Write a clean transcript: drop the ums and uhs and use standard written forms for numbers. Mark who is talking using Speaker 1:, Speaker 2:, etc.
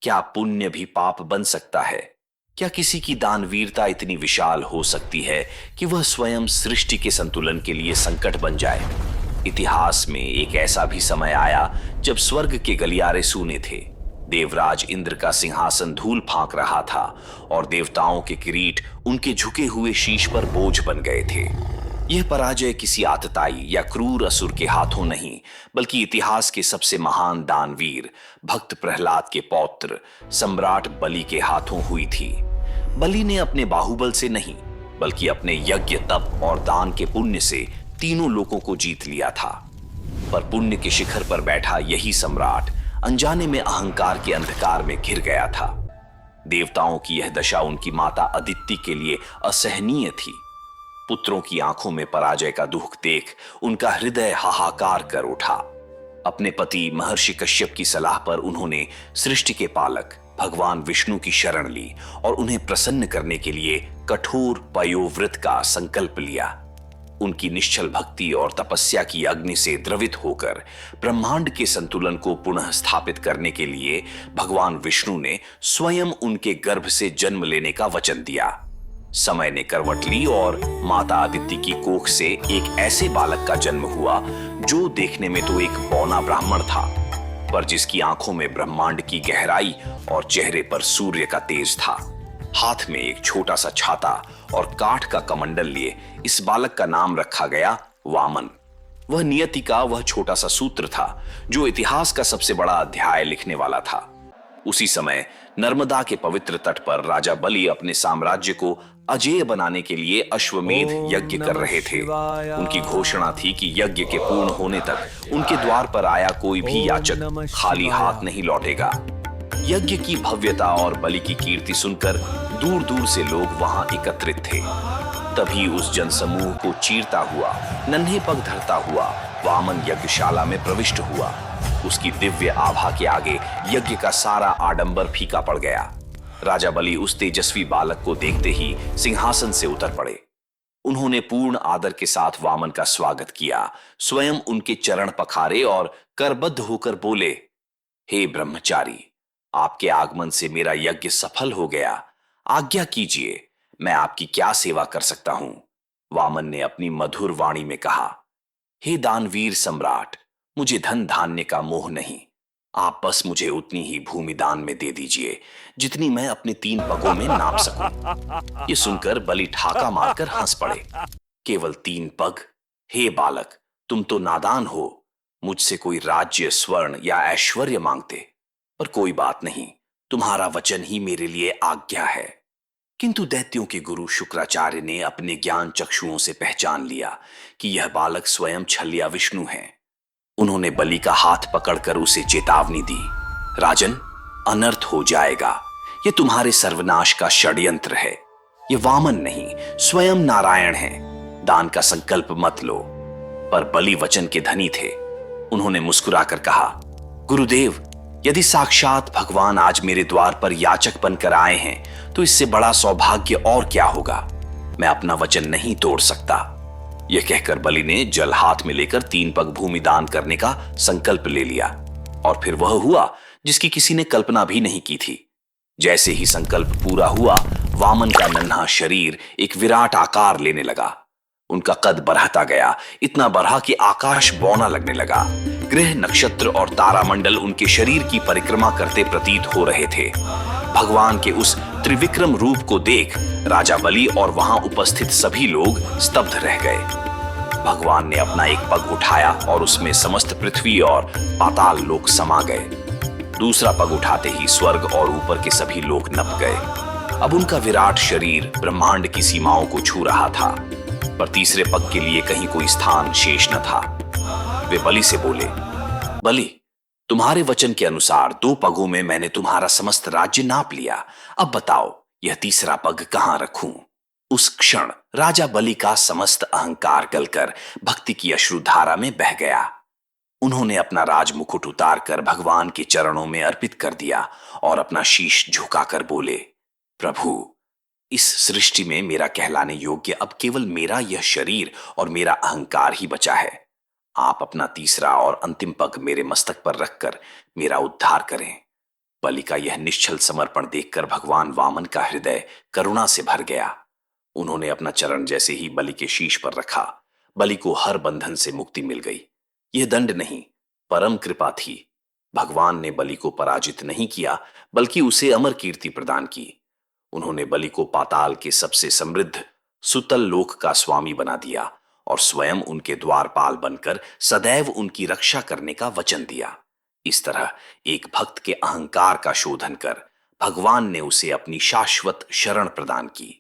Speaker 1: क्या पुण्य भी पाप बन सकता है? क्या किसी की दानवीरता इतनी विशाल हो सकती है कि वह स्वयं सृष्टि के संतुलन के लिए संकट बन जाए? इतिहास में एक ऐसा भी समय आया जब स्वर्ग के गलियारे सूने थे। देवराज इंद्र का सिंहासन धूल फांक रहा था और देवताओं के किरीट उनके झुके हुए शीश पर बोझ बन गए थे। यह पराजय किसी आतताई या क्रूर असुर के हाथों नहीं, बल्कि इतिहास के सबसे महान दानवीर भक्त प्रहलाद के पौत्र सम्राट बलि के हाथों हुई थी। बलि ने अपने बाहुबल से नहीं, बल्कि अपने यज्ञ, तप और दान के पुण्य से तीनों लोगों को जीत लिया था। पर पुण्य के शिखर पर बैठा यही सम्राट अनजाने में अहंकार के अंधकार में घिर गया था। देवताओं की यह दशा उनकी माता अदिति के लिए असहनीय थी। पुत्रों की आंखों में पराजय का दुख देख उनका हृदय हाहाकार कर उठा। अपने पति महर्षि कश्यप की सलाह पर उन्होंने सृष्टि के पालक भगवान विष्णु की शरण ली और उन्हें प्रसन्न करने के लिए कठोर पयोव्रत का संकल्प लिया। उनकी निश्चल भक्ति और तपस्या की अग्नि से द्रवित होकर ब्रह्मांड के संतुलन को पुनः स्थापित करने के लिए भगवान विष्णु ने स्वयं उनके गर्भ से जन्म लेने का वचन दिया। समय ने करवट ली और माता अदिति की कोख से एक ऐसे बालक का जन्म हुआ जो देखने में तो एक बौना ब्राह्मण था, पर जिसकी आंखों में ब्रह्मांड की गहराई और चेहरे पर सूर्य का तेज था। हाथ में एक छोटा सा छाता और काठ का कमंडल लिए इस बालक का नाम रखा गया वामन। वह नियति का वह छोटा सा सूत्र था जो इतिहास का सबसे बड़ा अध्याय लिखने वाला था। उसी समय नर्मदा के पवित्र तट पर राजा बलि अपने साम्राज्य को अजेय बनाने के लिए अश्वमेध यज्ञ कर रहे थे। उनकी घोषणा थी कि यज्ञ के पूर्ण होने तक उनके द्वार पर आया कोई भी याचक खाली हाथ नहीं लौटेगा। यज्ञ की भव्यता और बलि की कीर्ति सुनकर दूर दूर से लोग वहां एकत्रित थे। तभी उस जनसमूह को चीरता हुआ, नन्हे पग धरता हुआ वामन यज्ञशाला में प्रविष्ट हुआ। उसकी दिव्य आभा के आगे यज्ञ का सारा आडंबर फीका पड़ गया। राजा बलि उस तेजस्वी बालक को देखते ही सिंहासन से उतर पड़े। उन्होंने पूर्ण आदर के साथ वामन का स्वागत किया, स्वयं उनके चरण पखारे और करबद्ध होकर बोले, हे ब्रह्मचारी, आपके आगमन से मेरा यज्ञ सफल हो गया। आज्ञा कीजिए, मैं आपकी क्या सेवा कर सकता हूं? वामन ने अपनी मधुर वाणी में कहा, हे दानवीर सम्राट, मुझे धन धान्य का मोह नहीं। आप बस मुझे उतनी ही भूमि दान में दे दीजिए जितनी मैं अपने 3 पगों में नाप सकूं। ये सुनकर बलि ठाका मारकर हंस पड़े। केवल 3 पग? हे बालक, तुम तो नादान हो। मुझसे कोई राज्य, स्वर्ण या ऐश्वर्य मांगते, पर कोई बात नहीं, तुम्हारा वचन ही मेरे लिए आज्ञा है। किंतु दैत्यों के गुरु शुक्राचार्य ने अपने ज्ञान चक्षुओं से पहचान लिया कि यह बालक स्वयं छलिया विष्णु है। उन्होंने बलि का हाथ पकड़कर उसे चेतावनी दी, राजन, अनर्थ हो जाएगा। यह तुम्हारे सर्वनाश का षड्यंत्र है। यह वामन नहीं, स्वयं नारायण है। दान का संकल्प मत लो। पर बलि वचन के धनी थे। उन्होंने मुस्कुराकर कहा, गुरुदेव, यदि साक्षात भगवान आज मेरे द्वार पर याचक बनकर आए हैं तो इससे बड़ा सौभाग्य और क्या होगा। मैं अपना वचन नहीं तोड़ सकता। यह कहकर बलि ने जल हाथ में लेकर 3 पग भूमि दान करने का संकल्प ले लिया और फिर वह हुआ जिसकी किसी ने कल्पना भी नहीं की थी। जैसे ही संकल्प पूरा हुआ, वामन का नन्हा शरीर एक विराट आकार लेने लगा। उनका कद बढ़ता गया, इतना बढ़ा कि आकाश बौना लगने लगा। ग्रह, नक्षत्र और तारामंडल उनके शरीर की परिक्रमा करते प्रतीत हो रहे थे। भगवान के उस त्रिविक्रम रूप को देख राजा बलि और वहां उपस्थित सभी लोग स्तब्ध रह गए। भगवान ने अपना एक पग उठाया और उसमें समस्त पृथ्वी और पाताल लोक समा गए। दूसरा पग उठाते ही स्वर्ग और ऊपर के सभी लोग नप गए। अब उनका विराट शरीर ब्रह्मांड की सीमाओं को छू रहा था, पर तीसरे पग के लिए कहीं कोई स्थान शेष न था। वे बलि से बोले, बलि, तुम्हारे वचन के अनुसार 2 पगों में मैंने तुम्हारा समस्त राज्य नाप लिया। अब बताओ, यह तीसरा पग कहां रखूं? उस क्षण राजा बलि का समस्त अहंकार गलकर भक्ति की अश्रुधारा में बह गया। उन्होंने अपना राजमुकुट उतारकर भगवान के चरणों में अर्पित कर दिया और अपना शीश झुकाकर बोले, प्रभु, इस सृष्टि में मेरा कहलाने योग्य अब केवल मेरा यह शरीर और मेरा अहंकार ही बचा है। आप अपना तीसरा और अंतिम पग मेरे मस्तक पर रखकर मेरा उद्धार करें। बलि का यह निश्चल समर्पण देखकर भगवान वामन का हृदय करुणा से भर गया। उन्होंने अपना चरण जैसे ही बलि के शीश पर रखा, बलि को हर बंधन से मुक्ति मिल गई। यह दंड नहीं, परम कृपा थी। भगवान ने बलि को पराजित नहीं किया, बल्कि उसे अमर कीर्ति प्रदान की। उन्होंने बलि को पाताल के सबसे समृद्ध सुतल लोक का स्वामी बना दिया और स्वयं उनके द्वारपाल बनकर सदैव उनकी रक्षा करने का वचन दिया। इस तरह एक भक्त के अहंकार का शोधन कर भगवान ने उसे अपनी शाश्वत शरण प्रदान की।